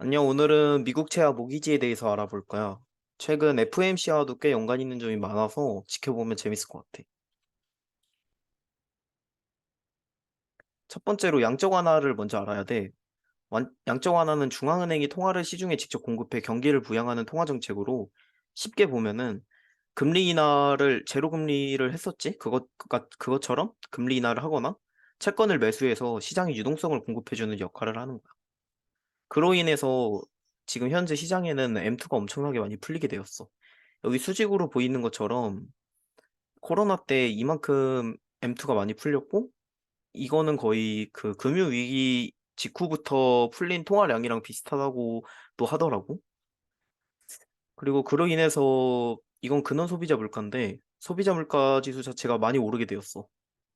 안녕, 오늘은 미국 채와 모기지에 대해서 알아볼 거야. 최근 FOMC와도 꽤 연관 있는 점이 많아서 지켜보면 재밌을 것 같아. 첫 번째로 양적 완화를 먼저 알아야 돼. 양적 완화는 중앙은행이 통화를 시중에 직접 공급해 경기를 부양하는 통화 정책으로 쉽게 보면은 금리 인하를 제로 금리를 했었지? 그것처럼 금리 인하를 하거나 채권을 매수해서 시장에 유동성을 공급해주는 역할을 하는 거야. 그로 인해서 지금 현재 시장에는 M2가 엄청나게 많이 풀리게 되었어. 여기 수직으로 보이는 것처럼 코로나 때 이만큼 M2가 많이 풀렸고, 이거는 거의 그 금융위기 직후부터 풀린 통화량이랑 비슷하다고도 하더라고. 그리고 그로 인해서 이건 근원 소비자 물가인데, 소비자 물가 지수 자체가 많이 오르게 되었어.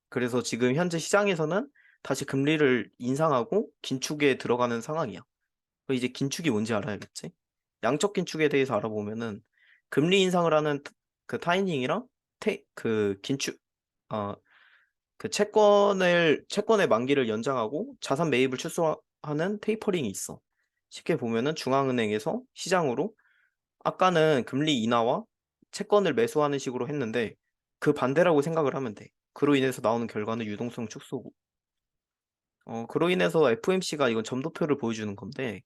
그래서 지금 현재 시장에서는 다시 금리를 인상하고 긴축에 들어가는 상황이야. 그럼 이제 긴축이 뭔지 알아야겠지? 양적 긴축에 대해서 알아보면은 금리 인상을 하는 그 타이밍이랑 그 긴축 어 그 채권의 만기를 연장하고 자산 매입을 축소하는 테이퍼링이 있어. 쉽게 보면은 중앙은행에서 시장으로 아까는 금리 인하와 채권을 매수하는 식으로 했는데 그 반대라고 생각을 하면 돼. 그로 인해서 나오는 결과는 유동성 축소고. 그로 인해서 FOMC가 이건 점도표를 보여주는 건데,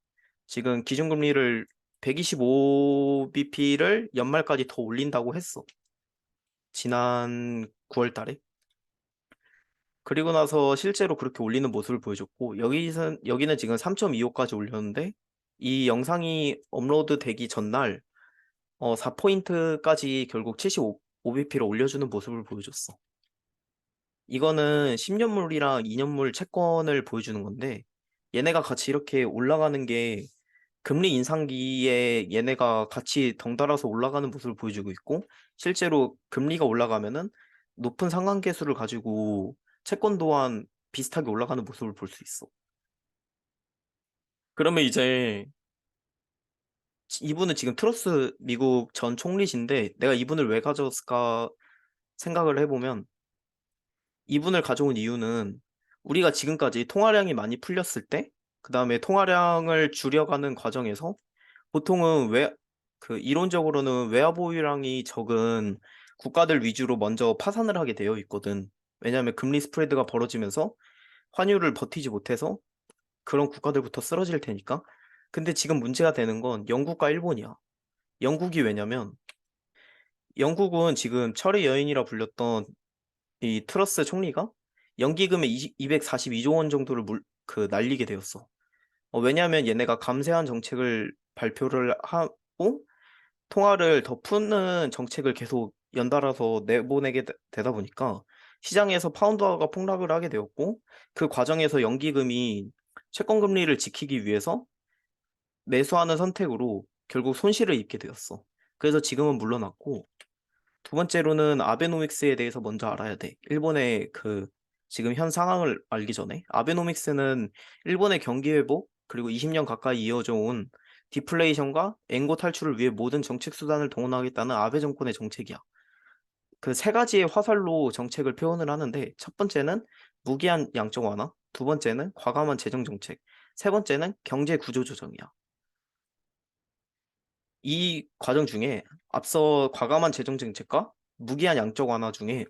지금 기준금리를 125bp를 연말까지 더 올린다고 했어. 지난 9월 달에. 그리고 나서 실제로 그렇게 올리는 모습을 보여줬고, 여기는 지금 3.25까지 올렸는데, 이 영상이 업로드 되기 전날, 4포인트까지 결국 75bp를 올려주는 모습을 보여줬어. 이거는 10년물이랑 2년물 채권을 보여주는 건데, 얘네가 같이 이렇게 올라가는 게 금리 인상기에 얘네가 같이 덩달아서 올라가는 모습을 보여주고 있고, 실제로 금리가 올라가면은 높은 상한계수를 가지고 채권 또한 비슷하게 올라가는 모습을 볼 수 있어. 그러면 이제 이분은 지금 트러스 미국 전 총리신데 내가 이분을 왜 가져왔을까 생각을 해보면, 이분을 가져온 이유는 우리가 지금까지 통화량이 많이 풀렸을 때, 그 다음에 통화량을 줄여가는 과정에서 보통은 이론적으로는 외화 보유량이 적은 국가들 위주로 먼저 파산을 하게 되어 있거든. 왜냐하면 금리 스프레드가 벌어지면서 환율을 버티지 못해서 그런 국가들부터 쓰러질 테니까. 근데 지금 문제가 되는 건 영국과 일본이야. 영국이 왜냐면 영국은 지금 철의 여인이라 불렸던 이 트러스 총리가 연기금의 242조 원 정도를 날리게 되었어. 왜냐하면 얘네가 감세한 정책을 발표를 하고 통화를 더 푸는 정책을 계속 연달아서 내보내게 되다 보니까 시장에서 파운드화가 폭락을 하게 되었고, 그 과정에서 연기금이 채권 금리를 지키기 위해서 매수하는 선택으로 결국 손실을 입게 되었어. 그래서 지금은 물러났고, 두 번째로는 아베노믹스에 대해서 먼저 알아야 돼. 일본의 지금 현 상황을 알기 전에 아베노믹스는 일본의 경기 회복 그리고 20년 가까이 이어져 온 디플레이션과 엔고 탈출을 위해 모든 정책 수단을 동원하겠다는 아베 정권의 정책이야. 그 세 가지의 화살로 정책을 표현을 하는데, 첫 번째는 무기한 양적 완화, 두 번째는 과감한 재정 정책, 세 번째는 경제 구조 조정이야. 이 과정 중에 앞서 과감한 재정 정책과 무기한 양적 완화 중에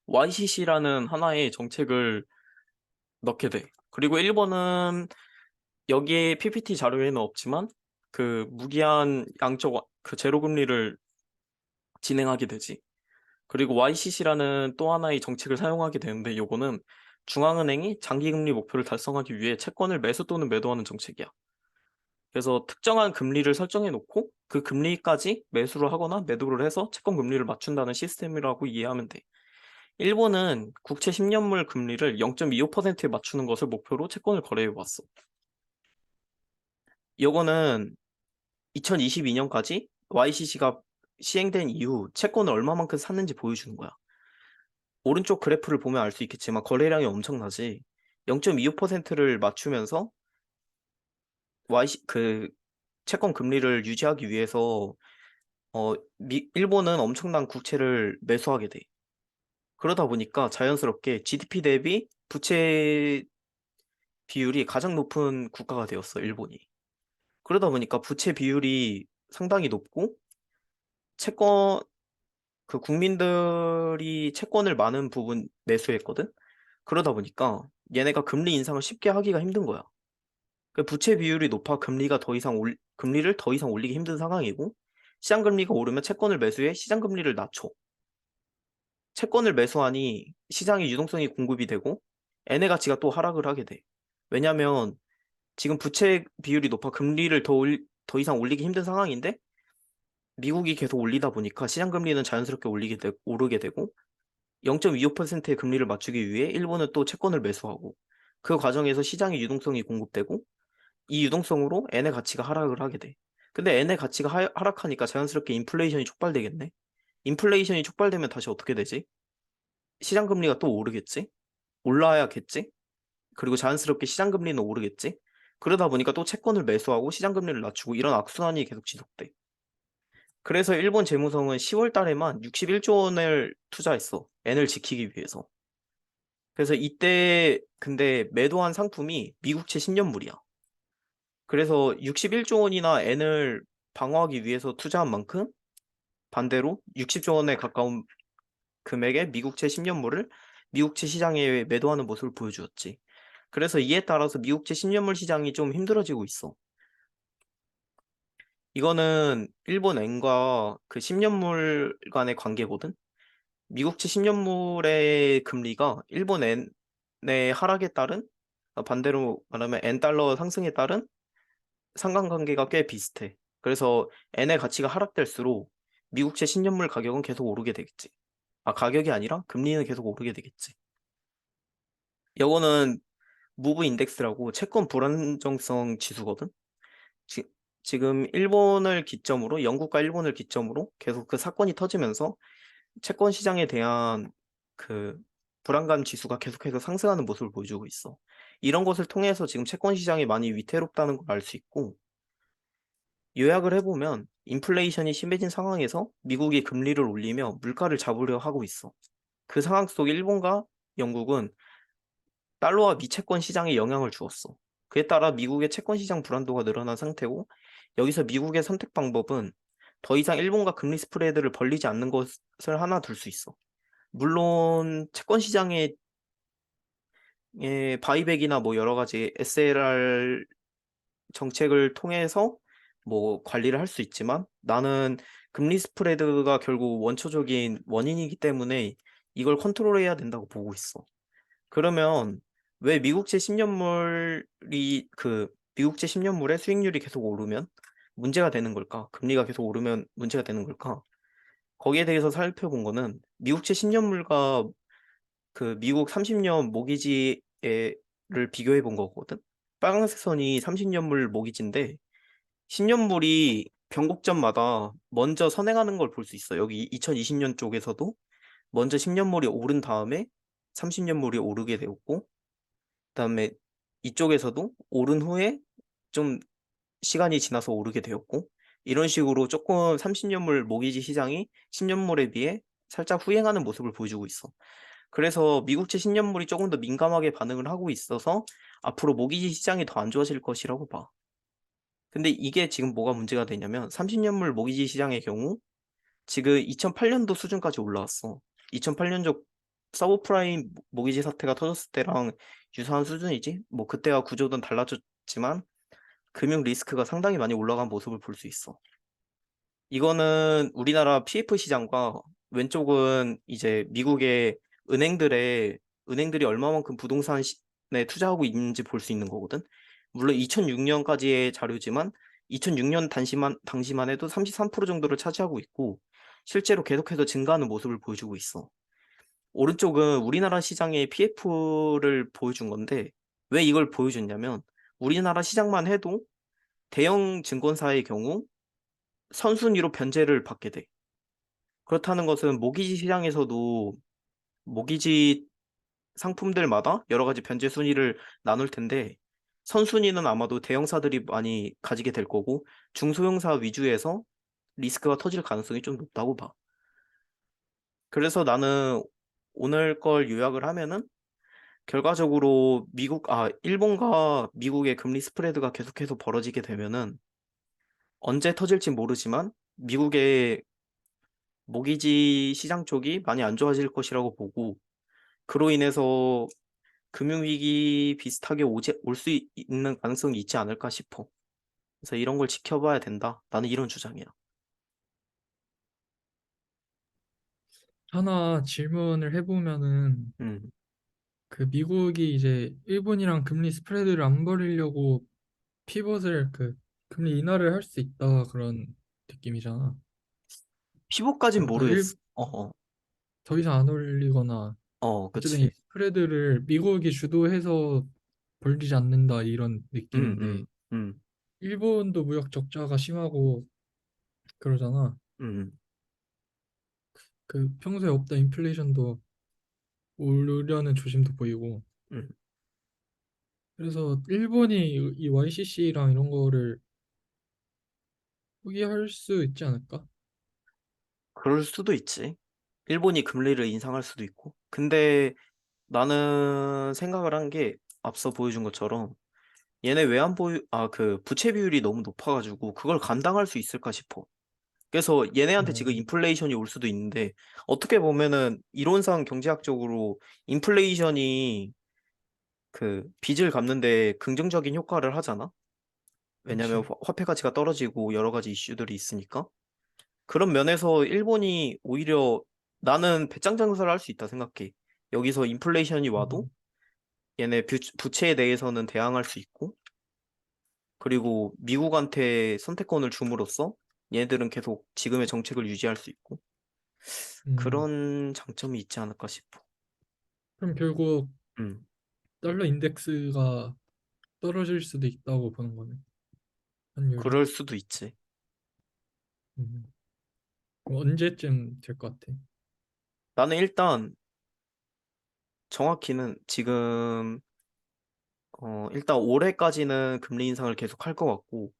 YCC라는 하나의 정책을 넣게 돼. 그리고 일본은 여기에 PPT 자료에는 없지만 그 무기한 그 제로 금리를 진행하게 되지. 그리고 YCC라는 또 하나의 정책을 사용하게 되는데, 요거는 중앙은행이 장기금리 목표를 달성하기 위해 채권을 매수 또는 매도하는 정책이야. 그래서 특정한 금리를 설정해 놓고 그 금리까지 매수를 하거나 매도를 해서 채권 금리를 맞춘다는 시스템이라고 이해하면 돼. 일본은 국채 10년물 금리를 0.25%에 맞추는 것을 목표로 채권을 거래해 왔어. 요거는 2022년까지 YCC가 시행된 이후 채권을 얼마만큼 샀는지 보여주는 거야. 오른쪽 그래프를 보면 알 수 있겠지만 거래량이 엄청나지. 0.25%를 맞추면서 채권 금리를 유지하기 위해서 일본은 엄청난 국채를 매수하게 돼. 그러다 보니까 자연스럽게 GDP 대비 부채 비율이 가장 높은 국가가 되었어, 일본이. 그러다 보니까 부채 비율이 상당히 높고 채권 그 국민들이 채권을 많은 부분 매수했거든. 그러다 보니까 얘네가 금리 인상을 쉽게 하기가 힘든 거야. 그 부채 비율이 높아 금리를 더 이상 올리기 힘든 상황이고 시장 금리가 오르면 채권을 매수해 시장 금리를 낮춰. 채권을 매수하니 시장의 유동성이 공급이 되고 엔의 가치가 또 하락을 하게 돼. 왜냐면 지금 부채 비율이 높아 더 이상 올리기 힘든 상황인데 미국이 계속 올리다 보니까 시장 금리는 자연스럽게 오르게 되고 0.25%의 금리를 맞추기 위해 일본은 또 채권을 매수하고 그 과정에서 시장의 유동성이 공급되고 이 유동성으로 엔의 가치가 하락을 하게 돼. 근데 엔의 가치가 하락하니까 자연스럽게 인플레이션이 촉발되겠네. 인플레이션이 촉발되면 다시 어떻게 되지? 시장 금리가 또 오르겠지? 올라야겠지? 그리고 자연스럽게 시장 금리는 오르겠지? 그러다 보니까 또 채권을 매수하고 시장 금리를 낮추고 이런 악순환이 계속 지속돼. 그래서 일본 재무성은 10월 달에만 61조 원을 투자했어. 엔을 지키기 위해서. 그래서 이때 근데 매도한 상품이 미국채 10년물이야. 그래서 61조 원이나 엔을 방어하기 위해서 투자한 만큼 반대로 60조 원에 가까운 금액의 미국채 10년물을 미국채 시장에 매도하는 모습을 보여주었지. 그래서 이에 따라서 미국채 10년물 시장이 좀 힘들어지고 있어. 이거는 일본 엔과 그 10년물 간의 관계거든. 미국채 10년물의 금리가 일본 엔의 하락에 따른 반대로 말하면 엔 달러 상승에 따른 상관관계가 꽤 비슷해. 그래서 엔의 가치가 하락될수록 미국채 10년물 가격은 계속 오르게 되겠지. 아, 가격이 아니라 금리는 계속 오르게 되겠지. 이거는 무브 인덱스라고 채권 불안정성 지수거든. 지, 지금 영국과 일본을 기점으로 계속 그 사건이 터지면서 채권 시장에 대한 그 불안감 지수가 계속해서 상승하는 모습을 보여주고 있어. 이런 것을 통해서 지금 채권 시장이 많이 위태롭다는 걸 알 수 있고, 요약을 해보면 인플레이션이 심해진 상황에서 미국이 금리를 올리며 물가를 잡으려 하고 있어. 그 상황 속 일본과 영국은 달러와 미채권 시장에 영향을 주었어. 그에 따라 미국의 채권 시장 불안도가 늘어난 상태고, 여기서 미국의 선택 방법은 더 이상 일본과 금리 스프레드를 벌리지 않는 것을 하나 둘 수 있어. 물론 채권 시장의 바이백이나 뭐 여러 가지 SLR 정책을 통해서 뭐 관리를 할 수 있지만 나는 금리 스프레드가 결국 원초적인 원인이기 때문에 이걸 컨트롤해야 된다고 보고 있어. 그러면 왜 미국제 10년물의 수익률이 계속 오르면 문제가 되는 걸까? 금리가 계속 오르면 문제가 되는 걸까? 거기에 대해서 살펴본 미국채 10년물과 그 미국 30년 모기지를 비교해 본 거거든. 빨간색 선이 30년물 모기지인데 10년물이 변곡점마다 먼저 선행하는 걸 볼 수 있어. 여기 2020년 쪽에서도 먼저 10년물이 오른 다음에 30년물이 오르게 되었고, 그다음에 이쪽에서도 오른 후에 좀 시간이 지나서 오르게 되었고, 이런 식으로 조금 30년물 모기지 시장이 10년물에 비해 살짝 후행하는 모습을 보여주고 있어. 그래서 미국채 10년물이 조금 더 민감하게 반응을 하고 있어서 앞으로 모기지 시장이 더 안 좋아질 것이라고 봐. 근데 이게 지금 뭐가 문제가 되냐면 30년물 모기지 시장의 경우 지금 2008년도 수준까지 올라왔어. 2008년적 서브프라임 모기지 사태가 터졌을 때랑 유사한 수준이지? 뭐 그때와 구조는 달라졌지만 금융 리스크가 상당히 많이 올라간 모습을 볼 수 있어. 이거는 우리나라 PF 시장과 왼쪽은 이제 미국의 은행들이 얼마만큼 부동산에 투자하고 있는지 볼 수 있는 거거든. 물론 2006년까지의 자료지만 2006년 당시만 해도 33% 정도를 차지하고 있고 실제로 계속해서 증가하는 모습을 보여주고 있어. 오른쪽은 우리나라 시장의 PF를 보여준 건데 왜 이걸 보여줬냐면 우리나라 시장만 해도 대형 증권사의 경우 선순위로 변제를 받게 돼. 그렇다는 것은 모기지 시장에서도 모기지 상품들마다 여러 가지 변제 순위를 나눌 텐데 선순위는 아마도 대형사들이 많이 가지게 될 거고 중소형사 위주에서 리스크가 터질 가능성이 좀 높다고 봐. 그래서 나는 오늘 걸 요약을 하면은 결과적으로 일본과 미국의 금리 스프레드가 계속해서 벌어지게 되면은 언제 터질지 모르지만 미국의 모기지 시장 쪽이 많이 안 좋아질 것이라고 보고 그로 인해서 금융위기 비슷하게 올 수 있는 가능성이 있지 않을까 싶어. 그래서 이런 걸 지켜봐야 된다. 나는 이런 주장이야. 하나 질문을 해보면은 음. 그 미국이 이제 일본이랑 금리 스프레드를 안 벌이려고 피벗을 그 금리 인하를 할 수 있다 그런 느낌이잖아. 피부까진 그러니까 모르겠어. 어, 더 이상 안 올리거나 어쨌든 이 그치. 스프레드를 미국이 주도해서 벌리지 않는다 이런 음, 느낌인데 음, 음, 일본도 무역 적자가 심하고 그러잖아. 음, 그 평소에 없던 인플레이션도 오르려는 조짐도 보이고 음. 그래서 일본이 이 YCC랑 이런 거를 포기할 수 있지 않을까? 그럴 수도 있지. 일본이 금리를 인상할 수도 있고. 근데 나는 생각을 한 게 앞서 보여준 것처럼 얘네 그 부채 비율이 너무 높아가지고 그걸 감당할 수 있을까 싶어. 그래서 얘네한테 어, 지금 인플레이션이 올 수도 있는데 어떻게 보면은 이론상 경제학적으로 인플레이션이 그 빚을 갚는데 긍정적인 효과를 하잖아. 왜냐면 그렇지. 화폐 가치가 떨어지고 여러 가지 이슈들이 있으니까. 그런 면에서 일본이 오히려 나는 배짱 장사를 할 수 있다 생각해. 여기서 인플레이션이 와도 음, 얘네 부채에 대해서는 대항할 수 있고, 그리고 미국한테 선택권을 줌으로써 얘네들은 계속 지금의 정책을 유지할 수 있고, 음. 그런 장점이 있지 않을까 싶어. 그럼 결국 음, 달러 인덱스가 떨어질 수도 있다고 보는 거네. 환율이. 그럴 수도 있지. 음. 그럼 언제쯤 될 것 같아? 나는 일단 정확히는 지금, 일단 올해까지는 금리 인상을 계속 할 것 같고,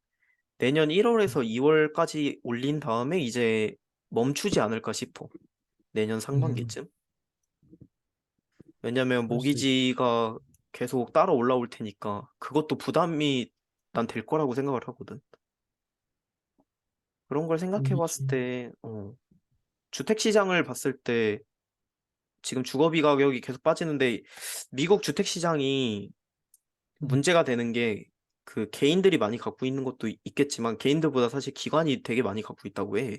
내년 1월에서 2월까지 올린 다음에 이제 멈추지 않을까 싶어. 내년 음, 상반기쯤. 왜냐면 그럴 수 있. 모기지가 계속 따라 올라올 테니까 그것도 부담이 난 될 거라고 생각을 하거든. 그런 걸 생각해 봤을 모기지. 때, 주택 시장을 봤을 때 지금 주거비 가격이 계속 빠지는데 미국 주택 시장이 음, 문제가 되는 게 그 개인들이 많이 갖고 있는 것도 있겠지만 개인들보다 사실 기관이 되게 많이 갖고 있다고 해.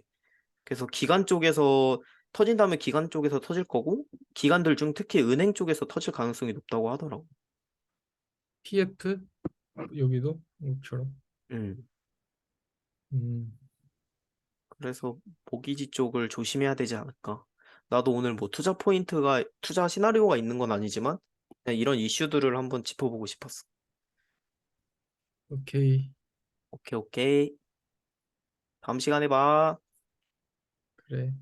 그래서 기관 쪽에서 터진다면 기관 쪽에서 터질 거고 기관들 중 특히 은행 쪽에서 터질 가능성이 높다고 하더라고. PF 여기도 이처럼. 음. 음, 그래서 모기지 쪽을 조심해야 되지 않을까. 나도 오늘 뭐 투자 시나리오가 있는 건 아니지만 그냥 이런 이슈들을 한번 짚어보고 싶었어. 오케이. 오케이, 오케이. 다음 시간에 봐. 그래.